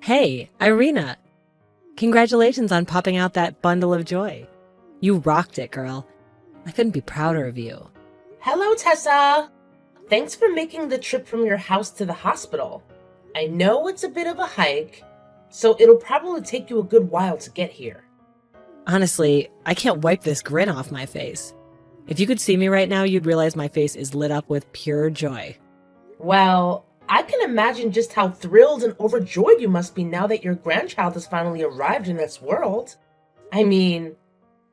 Hey, Irina! Congratulations on popping out that bundle of joy. You rocked it, girl. I couldn't be prouder of you. Hello, Tessa! Thanks for making the trip from your house to the hospital. I know it's a bit of a hike, so it'll probably take you a good while to get here. Honestly, I can't wipe this grin off my face. If you could see me right now, you'd realize my face is lit up with pure joy. Well, I can imagine just how thrilled and overjoyed you must be now that your grandchild has finally arrived in this world. I mean,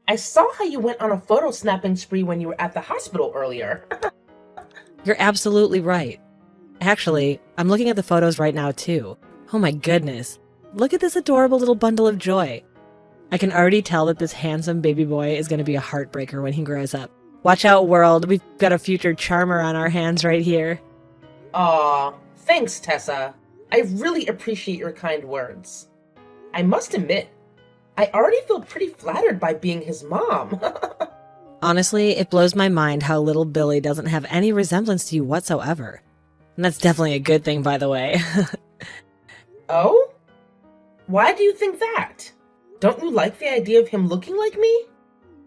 I saw how you went on a photo snapping spree when you were at the hospital earlier. You're absolutely right. Actually, I'm looking at the photos right now too. Oh my goodness. Look at this adorable little bundle of joy. I can already tell that this handsome baby boy is going to be a heartbreaker when he grows up. Watch out, world. We've got a future charmer on our hands right here. Aw, thanks, Tessa. I really appreciate your kind words. I must admit, I already feel pretty flattered by being his mom. Honestly, it blows my mind how little Billy doesn't have any resemblance to you whatsoever. And that's definitely a good thing, by the way. Oh? Why do you think that? Don't you like the idea of him looking like me?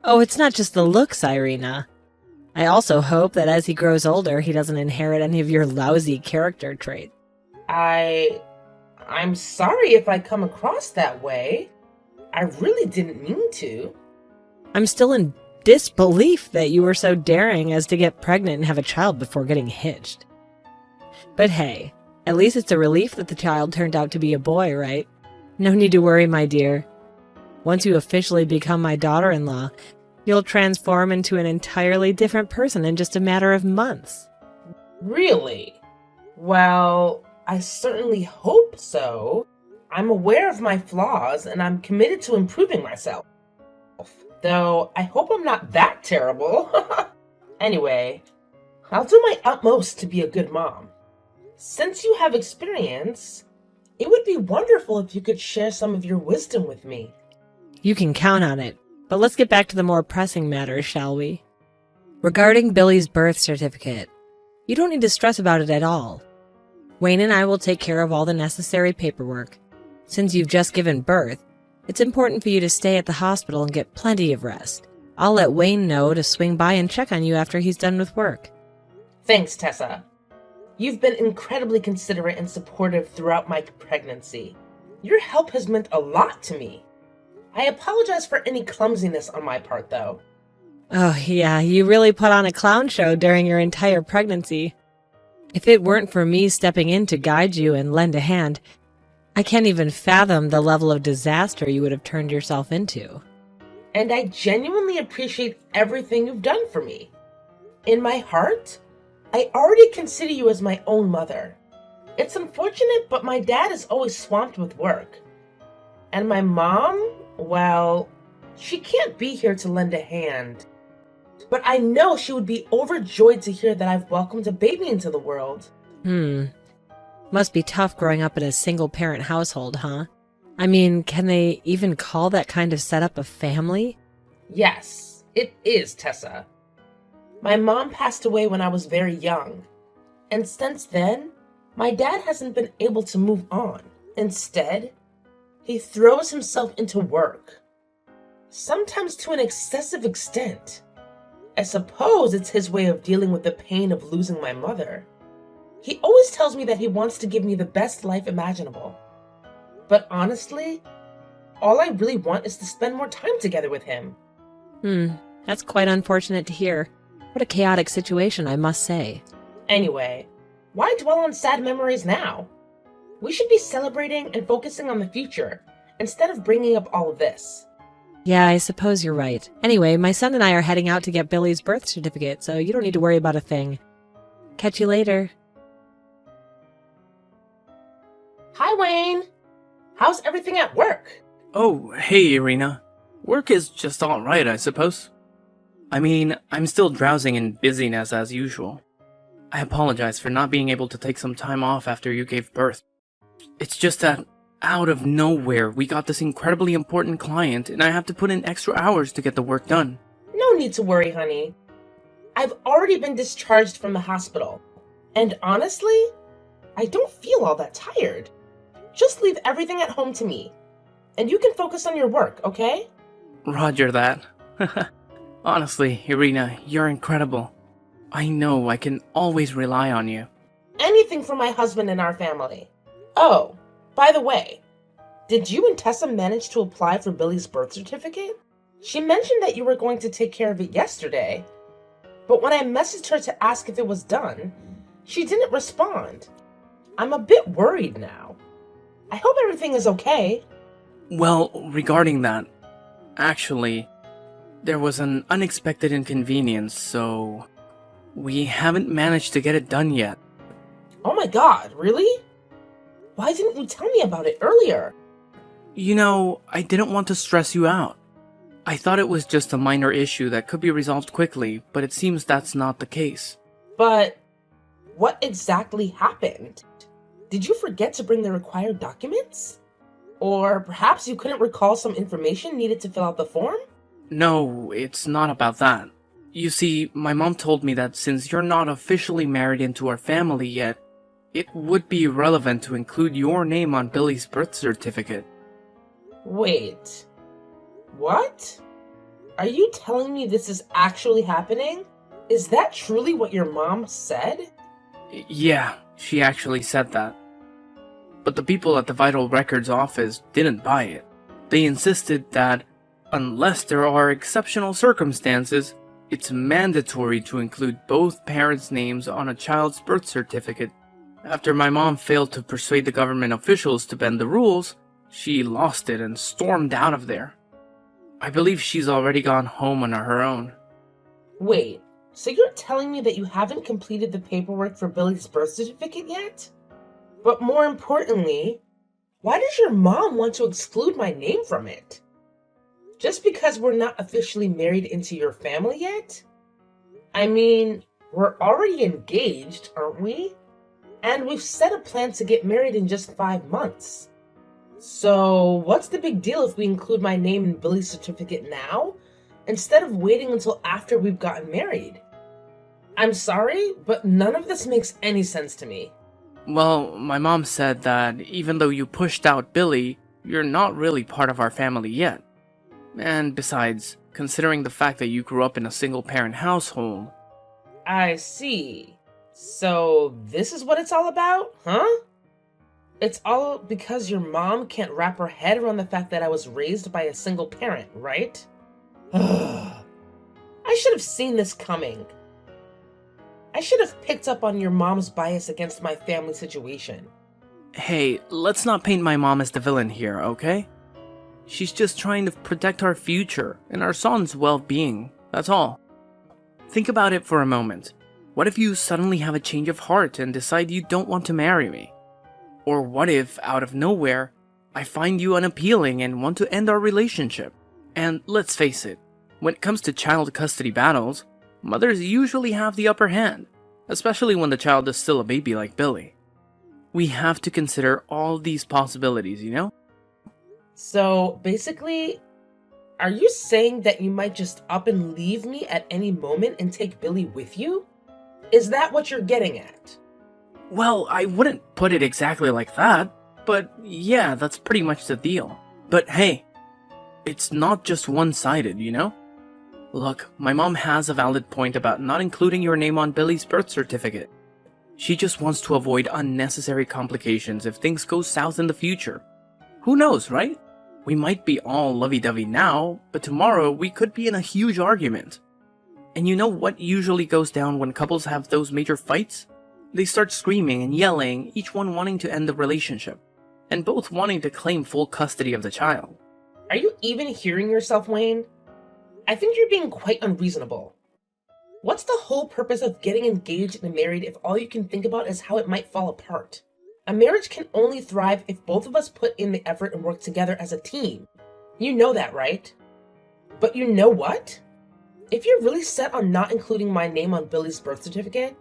Oh, it's not just the looks, Irina. I also hope that as he grows older, he doesn't inherit any of your lousy character traits. I'm sorry if I come across that way. I really didn't mean to. I'm still in disbelief that you were so daring as to get pregnant and have a child before getting hitched. But hey, at least it's a relief that the child turned out to be a boy, right? No need to worry, my dear. Once you officially become my daughter-in-law, you'll transform into an entirely different person in just a matter of months. Really? Well, I certainly hope so. I'm aware of my flaws and I'm committed to improving myself. Though I hope I'm not that terrible. Anyway, I'll do my utmost to be a good mom. Since you have experience, it would be wonderful if you could share some of your wisdom with me. You can count on it, but let's get back to the more pressing matters, shall we? Regarding Billy's birth certificate, you don't need to stress about it at all. Wayne and I will take care of all the necessary paperwork. Since you've just given birth, it's important for you to stay at the hospital and get plenty of rest. I'll let Wayne know to swing by and check on you after he's done with work. Thanks, Tessa. You've been incredibly considerate and supportive throughout my pregnancy. Your help has meant a lot to me. I apologize for any clumsiness on my part, though. Oh yeah, you really put on a clown show during your entire pregnancy. If it weren't for me stepping in to guide you and lend a hand, I can't even fathom the level of disaster you would have turned yourself into. And I genuinely appreciate everything you've done for me. In my heart, I already consider you as my own mother. It's unfortunate, but my dad is always swamped with work. And my mom, well, she can't be here to lend a hand. But I know she would be overjoyed to hear that I've welcomed a baby into the world. Must be tough growing up in a single-parent household, huh? I mean, can they even call that kind of setup a family? Yes, it is, Tessa. My mom passed away when I was very young. And since then, my dad hasn't been able to move on. Instead, he throws himself into work. Sometimes to an excessive extent. I suppose it's his way of dealing with the pain of losing my mother. He always tells me that he wants to give me the best life imaginable. But honestly, all I really want is to spend more time together with him. That's quite unfortunate to hear. What a chaotic situation, I must say. Anyway, why dwell on sad memories now? We should be celebrating and focusing on the future, instead of bringing up all of this. Yeah, I suppose you're right. Anyway, my son and I are heading out to get Billy's birth certificate, so you don't need to worry about a thing. Catch you later. Hi, Wayne. How's everything at work? Oh, hey, Irina. Work is just alright, I suppose. I mean, I'm still drowsing in busyness as usual. I apologize for not being able to take some time off after you gave birth. It's just that, out of nowhere, we got this incredibly important client, and I have to put in extra hours to get the work done. No need to worry, honey. I've already been discharged from the hospital. And honestly, I don't feel all that tired. just leave everything at home to me, and you can focus on your work, okay? Roger that. Honestly, Irina, you're incredible. I know I can always rely on you. Anything for my husband and our family. Oh, by the way, did you and Tessa manage to apply for Billy's birth certificate? She mentioned that you were going to take care of it yesterday, but when I messaged her to ask if it was done, she didn't respond. I'm a bit worried now. I hope everything is okay. Well, regarding that, actually, there was an unexpected inconvenience, so we haven't managed to get it done yet. Oh my god, really? Why didn't you tell me about it earlier? You know, I didn't want to stress you out. I thought it was just a minor issue that could be resolved quickly, but it seems that's not the case. But what exactly happened? Did you forget to bring the required documents? Or perhaps you couldn't recall some information needed to fill out the form? No, it's not about that. You see, my mom told me that since you're not officially married into our family yet, it would be relevant to include your name on Billy's birth certificate. Wait. What? Are you telling me this is actually happening? Is that truly what your mom said? Yeah, she actually said that. But the people at the Vital Records office didn't buy it. They insisted that, unless there are exceptional circumstances, it's mandatory to include both parents' names on a child's birth certificate. After my mom failed to persuade the government officials to bend the rules, she lost it and stormed out of there. I believe she's already gone home on her own. Wait, so you're telling me that you haven't completed the paperwork for Billy's birth certificate yet? But more importantly, why does your mom want to exclude my name from it? Just because we're not officially married into your family yet? I mean, we're already engaged, aren't we? And we've set a plan to get married in just 5 months. So, what's the big deal if we include my name in Billy's certificate now, instead of waiting until after we've gotten married? I'm sorry, but none of this makes any sense to me. Well, my mom said that even though you pushed out Billy, you're not really part of our family yet. And besides, considering the fact that you grew up in a single-parent household... I see. So, this is what it's all about, huh? It's all because your mom can't wrap her head around the fact that I was raised by a single parent, right? I should have seen this coming. I should have picked up on your mom's bias against my family situation. Hey, let's not paint my mom as the villain here, okay? She's just trying to protect our future and our son's well-being, that's all. Think about it for a moment. What if you suddenly have a change of heart and decide you don't want to marry me? Or what if, out of nowhere, I find you unappealing and want to end our relationship? And let's face it, when it comes to child custody battles, mothers usually have the upper hand, especially when the child is still a baby like Billy. We have to consider all these possibilities, you know? So, basically, are you saying that you might just up and leave me at any moment and take Billy with you? Is that what you're getting at? Well, I wouldn't put it exactly like that, but yeah, that's pretty much the deal. But hey, it's not just one-sided, you know? Look, my mom has a valid point about not including your name on Billy's birth certificate. She just wants to avoid unnecessary complications if things go south in the future. Who knows, right? We might be all lovey-dovey now, but tomorrow we could be in a huge argument. And you know what usually goes down when couples have those major fights? They start screaming and yelling, each one wanting to end the relationship, and both wanting to claim full custody of the child. Are you even hearing yourself, Wayne? I think you're being quite unreasonable. What's the whole purpose of getting engaged and married if all you can think about is how it might fall apart? A marriage can only thrive if both of us put in the effort and work together as a team. You know that, right? But you know what? If you're really set on not including my name on Billy's birth certificate,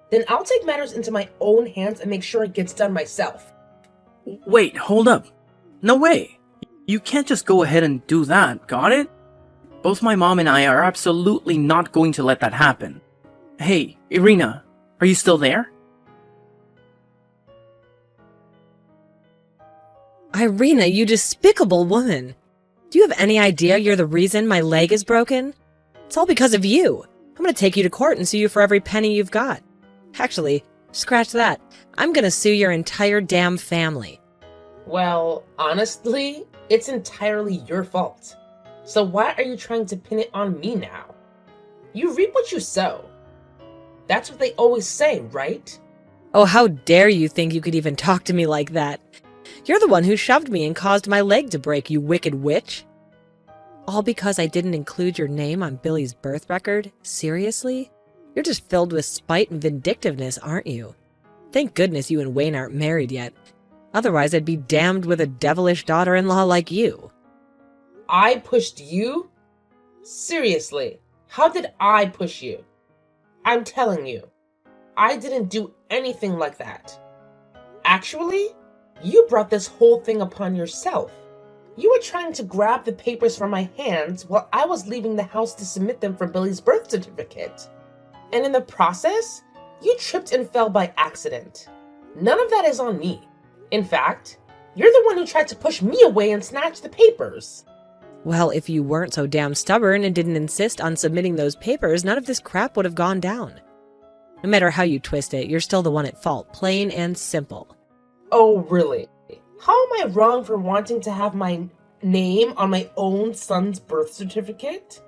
then I'll take matters into my own hands and make sure it gets done myself. Wait, hold up. No way. You can't just go ahead and do that, got it? Both my mom and I are absolutely not going to let that happen. Hey, Irina, are you still there? Irina, you despicable woman! Do you have any idea you're the reason my leg is broken? It's all because of you. I'm gonna take you to court and sue you for every penny you've got. Actually, scratch that. I'm gonna sue your entire damn family. Well, honestly, it's entirely your fault. So why are you trying to pin it on me now? You reap what you sow. That's what they always say, right? Oh, how dare you think you could even talk to me like that? You're the one who shoved me and caused my leg to break, you wicked witch. All because I didn't include your name on Billy's birth record? Seriously? You're just filled with spite and vindictiveness, aren't you? Thank goodness you and Wayne aren't married yet. Otherwise, I'd be damned with a devilish daughter-in-law like you. I pushed you? Seriously, how did I push you? I'm telling you, I didn't do anything like that. Actually, you brought this whole thing upon yourself. You were trying to grab the papers from my hands while I was leaving the house to submit them for Billy's birth certificate. And in the process, you tripped and fell by accident. None of that is on me. In fact, you're the one who tried to push me away and snatch the papers. Well, if you weren't so damn stubborn and didn't insist on submitting those papers, none of this crap would have gone down. No matter how you twist it, you're still the one at fault, plain and simple. Oh, really? How am I wrong for wanting to have my name on my own son's birth certificate?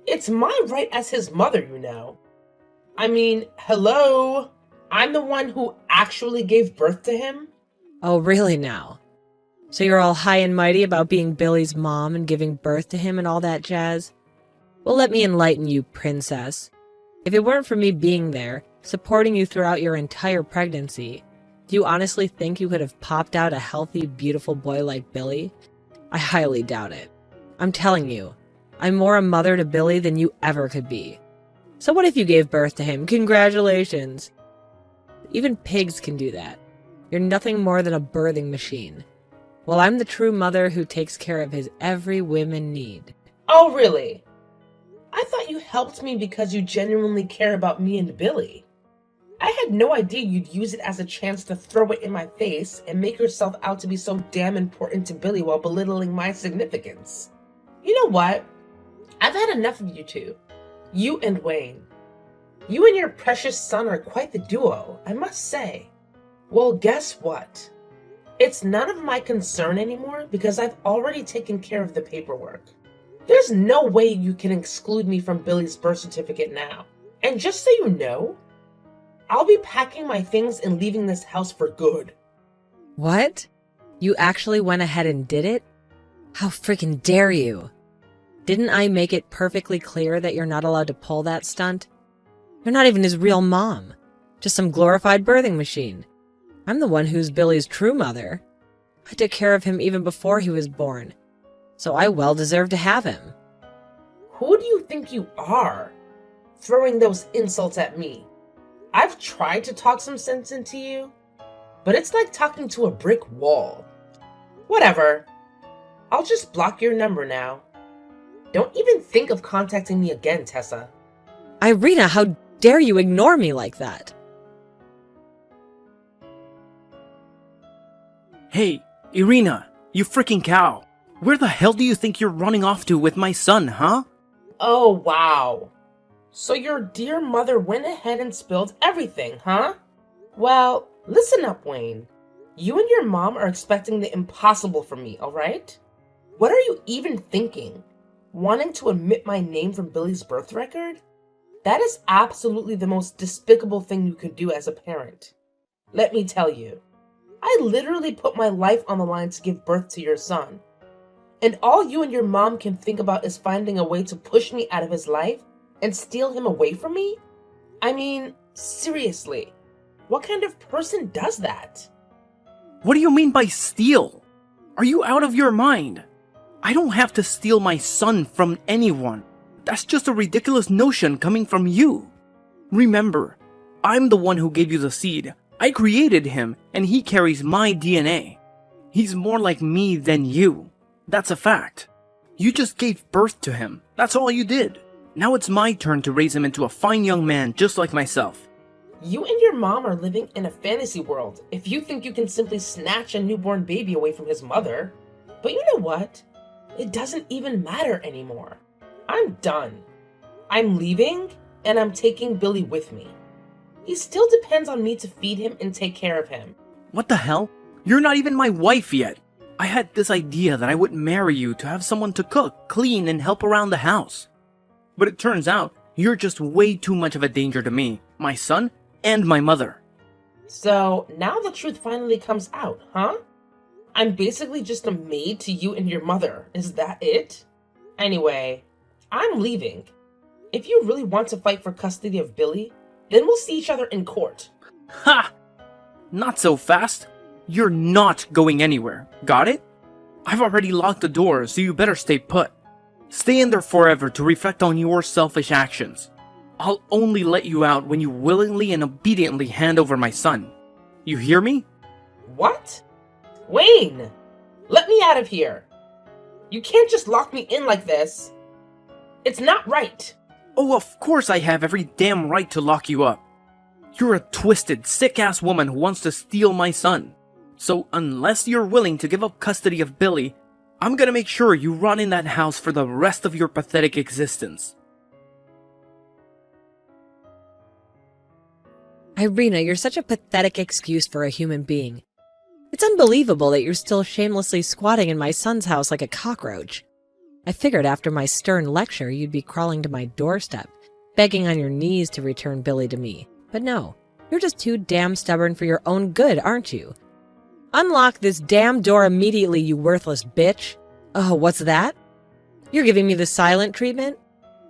It's my right as his mother, you know. I mean, hello? I'm the one who actually gave birth to him? Oh, really now? So you're all high and mighty about being Billy's mom and giving birth to him and all that jazz? Well, let me enlighten you, princess. If it weren't for me being there, supporting you throughout your entire pregnancy, do you honestly think you could have popped out a healthy, beautiful boy like Billy? I highly doubt it. I'm telling you, I'm more a mother to Billy than you ever could be. So what if you gave birth to him? Congratulations! Even pigs can do that. You're nothing more than a birthing machine. Well, I'm the true mother who takes care of his every whim and need. Oh, really? I thought you helped me because you genuinely care about me and Billy. I had no idea you'd use it as a chance to throw it in my face and make yourself out to be so damn important to Billy while belittling my significance. You know what? I've had enough of you two. You and Wayne. You and your precious son are quite the duo, I must say. Well, guess what? It's none of my concern anymore because I've already taken care of the paperwork. There's no way you can exclude me from Billy's birth certificate now. And just so you know, I'll be packing my things and leaving this house for good. What? You actually went ahead and did it? How freaking dare you? Didn't I make it perfectly clear that you're not allowed to pull that stunt? You're not even his real mom. Just some glorified birthing machine. I'm the one who's Billy's true mother. I took care of him even before he was born. So I well deserve to have him. Who do you think you are? Throwing those insults at me. I've tried to talk some sense into you, but it's like talking to a brick wall. Whatever. I'll just block your number now. Don't even think of contacting me again, Tessa. Irina, how dare you ignore me like that? Hey, Irina, you freaking cow. Where the hell do you think you're running off to with my son, huh? Oh, wow. So your dear mother went ahead and spilled everything, huh? Well, listen up, Wayne. You and your mom are expecting the impossible from me, alright? What are you even thinking? Wanting to omit my name from Billy's birth record? That is absolutely the most despicable thing you could do as a parent. Let me tell you, I literally put my life on the line to give birth to your son. And all you and your mom can think about is finding a way to push me out of his life and steal him away from me? I mean, seriously, what kind of person does that? What do you mean by steal? Are you out of your mind? I don't have to steal my son from anyone. That's just a ridiculous notion coming from you. Remember, I'm the one who gave you the seed. I created him, and he carries my DNA. He's more like me than you. That's a fact. You just gave birth to him. That's all you did. Now it's my turn to raise him into a fine young man just like myself. You and your mom are living in a fantasy world if you think you can simply snatch a newborn baby away from his mother. But you know what? It doesn't even matter anymore. I'm done. I'm leaving, and I'm taking Billy with me. He still depends on me to feed him and take care of him. What the hell? You're not even my wife yet. I had this idea that I would marry you to have someone to cook, clean, and help around the house. But it turns out you're just way too much of a danger to me, my son, and my mother. So now the truth finally comes out, huh? I'm basically just a maid to you and your mother. Is that it? Anyway, I'm leaving. If you really want to fight for custody of Billy, then we'll see each other in court. Ha! Not so fast. You're not going anywhere. Got it? I've already locked the door, so you better stay put. Stay in there forever to reflect on your selfish actions. I'll only let you out when you willingly and obediently hand over my son. You hear me? What? Wayne! Let me out of here. You can't just lock me in like this. It's not right. Oh, of course I have every damn right to lock you up. You're a twisted, sick-ass woman who wants to steal my son. So unless you're willing to give up custody of Billy, I'm gonna make sure you rot in that house for the rest of your pathetic existence. Irina, you're such a pathetic excuse for a human being. It's unbelievable that you're still shamelessly squatting in my son's house like a cockroach. I figured after my stern lecture you'd be crawling to my doorstep, begging on your knees to return Billy to me. But no, you're just too damn stubborn for your own good, aren't you? Unlock this damn door immediately, you worthless bitch. Oh, what's that? You're giving me the silent treatment?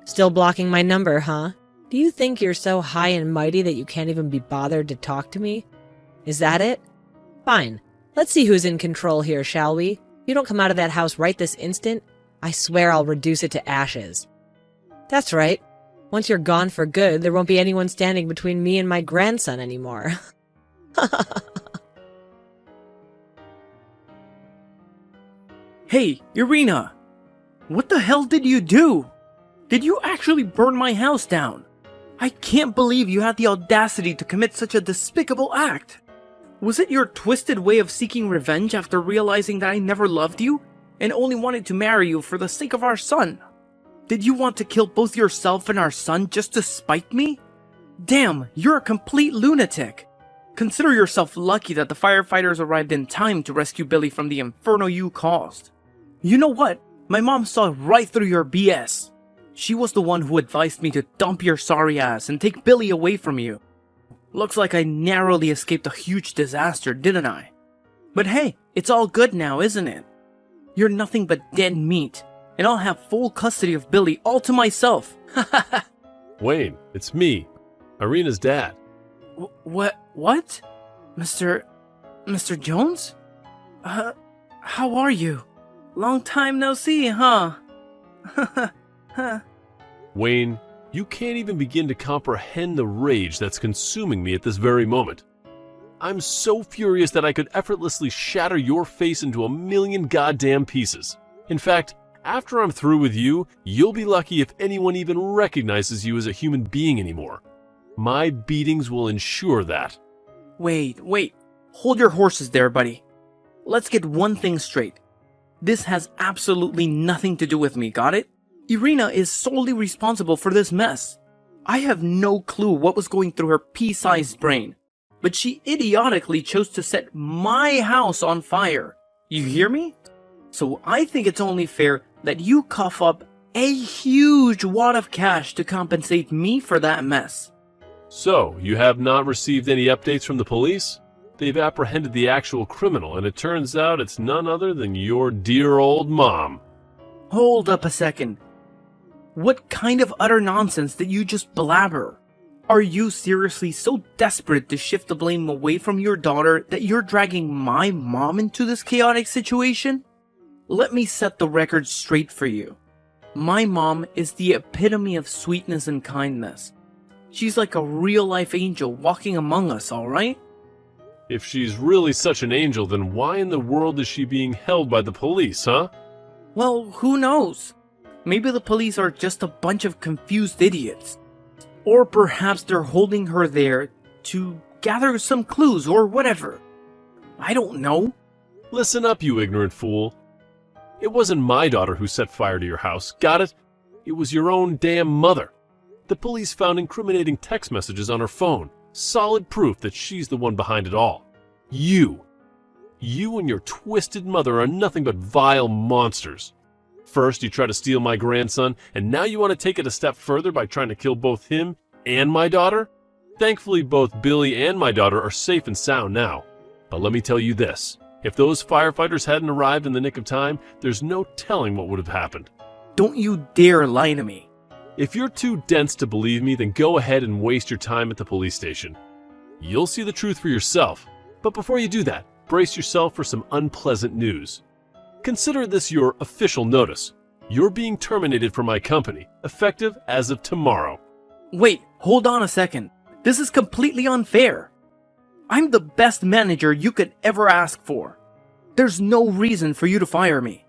Still blocking my number, huh? Do you think you're so high and mighty that you can't even be bothered to talk to me? Is that it? Fine. Let's see who's in control here, shall we? If you don't come out of that house right this instant, I swear I'll reduce it to ashes. That's right. Once you're gone for good, there won't be anyone standing between me and my grandson anymore. Hey, Irina! What the hell did you do? Did you actually burn my house down? I can't believe you had the audacity to commit such a despicable act. Was it your twisted way of seeking revenge after realizing that I never loved you and only wanted to marry you for the sake of our son? Did you want to kill both yourself and our son just to spite me? Damn, you're a complete lunatic. Consider yourself lucky that the firefighters arrived in time to rescue Billy from the inferno you caused. You know what? My mom saw right through your BS. She was the one who advised me to dump your sorry ass and take Billy away from you. Looks like I narrowly escaped a huge disaster, didn't I? But hey, it's all good now, isn't it? You're nothing but dead meat, and I'll have full custody of Billy all to myself. Wayne, it's me, Irina's dad. What? Mr. Jones? How are you? Long time no see, huh? Wayne, you can't even begin to comprehend the rage that's consuming me at this very moment. I'm so furious that I could effortlessly shatter your face into a million goddamn pieces. In fact, after I'm through with you, you'll be lucky if anyone even recognizes you as a human being anymore. My beatings will ensure that. Wait. Hold your horses there, buddy. Let's get one thing straight. This has absolutely nothing to do with me, got it? Irina is solely responsible for this mess. I have no clue what was going through her pea-sized brain, but she idiotically chose to set my house on fire. You hear me? So I think it's only fair that you cough up a huge wad of cash to compensate me for that mess. So, you have not received any updates from the police? They've apprehended the actual criminal, and it turns out it's none other than your dear old mom. Hold up a second. What kind of utter nonsense did you just blabber? Are you seriously so desperate to shift the blame away from your daughter that you're dragging my mom into this chaotic situation? Let me set the record straight for you. My mom is the epitome of sweetness and kindness. She's like a real-life angel walking among us, alright? If she's really such an angel, then why in the world is she being held by the police, huh? Well, who knows? Maybe the police are just a bunch of confused idiots. Or perhaps they're holding her there to gather some clues or whatever. I don't know. Listen up, you ignorant fool. It wasn't my daughter who set fire to your house, got it? It was your own damn mother. The police found incriminating text messages on her phone. Solid proof that she's the one behind it all. You. You and your twisted mother are nothing but vile monsters. First, you try to steal my grandson, and now you want to take it a step further by trying to kill both him and my daughter? Thankfully, both Billy and my daughter are safe and sound now. But let me tell you this. If those firefighters hadn't arrived in the nick of time, there's no telling what would have happened. Don't you dare lie to me. If you're too dense to believe me, then go ahead and waste your time at the police station. You'll see the truth for yourself. But before you do that, brace yourself for some unpleasant news. Consider this your official notice. You're being terminated from my company, effective as of tomorrow. Wait, hold on a second. This is completely unfair. I'm the best manager you could ever ask for. There's no reason for you to fire me.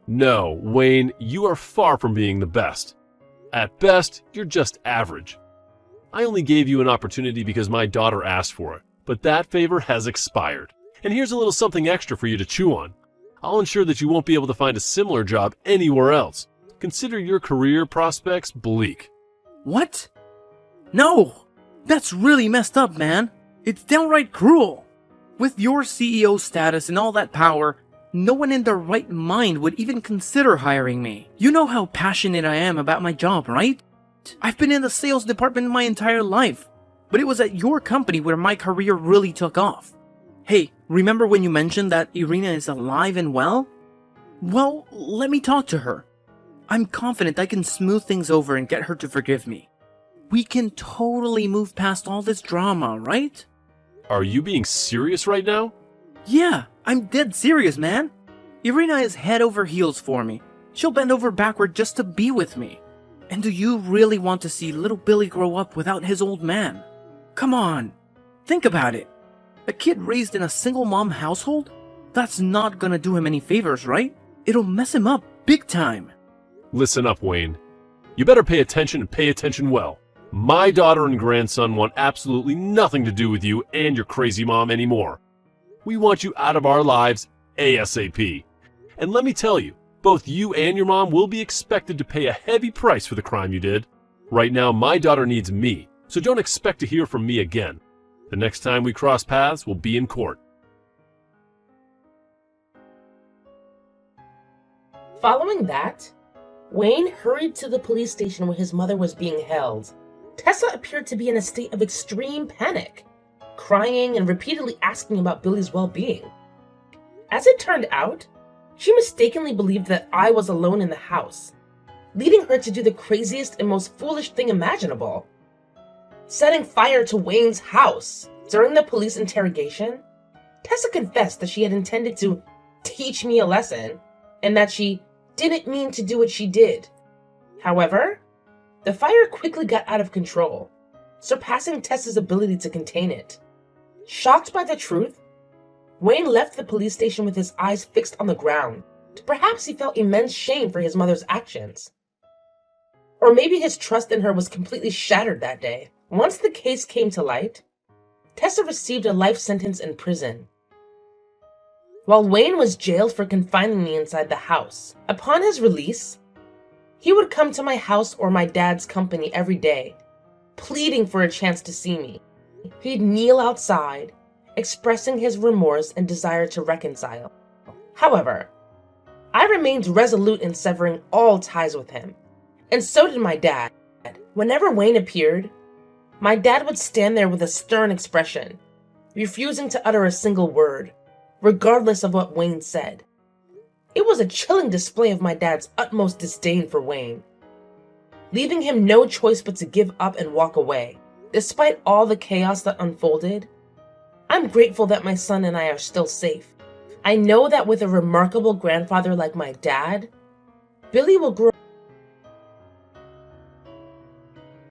No, Wayne, you are far from being the best. At best, you're just average. I only gave you an opportunity because my daughter asked for it, but that favor has expired. And here's a little something extra for you to chew on. I'll ensure that you won't be able to find a similar job anywhere else. Consider your career prospects bleak. What? No! That's really messed up, man. It's downright cruel. With your CEO status and all that power, no one in their right mind would even consider hiring me. You know how passionate I am about my job, right? I've been in the sales department my entire life, but it was at your company where my career really took off. Hey, remember when you mentioned that Irina is alive and well? Well, let me talk to her. I'm confident I can smooth things over and get her to forgive me. We can totally move past all this drama, right? Are you being serious right now? Yeah, I'm dead serious, man. Irina is head over heels for me. She'll bend over backward just to be with me. And do you really want to see little Billy grow up without his old man? Come on, think about it. A kid raised in a single mom household? That's not gonna do him any favors, right? It'll mess him up big time. Listen up, Wayne. You better pay attention and pay attention well. My daughter and grandson want absolutely nothing to do with you and your crazy mom anymore. We want you out of our lives ASAP. And let me tell you, both you and your mom will be expected to pay a heavy price for the crime you did. Right now, my daughter needs me, so don't expect to hear from me again. The next time we cross paths, we'll be in court. Following that, Wayne hurried to the police station where his mother was being held. Tessa appeared to be in a state of extreme panic, crying and repeatedly asking about Billy's well-being. As it turned out, she mistakenly believed that I was alone in the house, leading her to do the craziest and most foolish thing imaginable: setting fire to Wayne's house. During the police interrogation, Tessa confessed that she had intended to teach me a lesson and that she didn't mean to do what she did. However, the fire quickly got out of control, surpassing Tessa's ability to contain it. Shocked by the truth, Wayne left the police station with his eyes fixed on the ground. Perhaps he felt immense shame for his mother's actions. Or maybe his trust in her was completely shattered that day. Once the case came to light, Tessa received a life sentence in prison, while Wayne was jailed for confining me inside the house. Upon his release, he would come to my house or my dad's company every day, pleading for a chance to see me. He'd kneel outside, expressing his remorse and desire to reconcile. However, I remained resolute in severing all ties with him, and so did my dad. Whenever Wayne appeared, my dad would stand there with a stern expression, refusing to utter a single word, regardless of what Wayne said. It was a chilling display of my dad's utmost disdain for Wayne, leaving him no choice but to give up and walk away. Despite all the chaos that unfolded, I'm grateful that my son and I are still safe. I know that with a remarkable grandfather like my dad, Billy will grow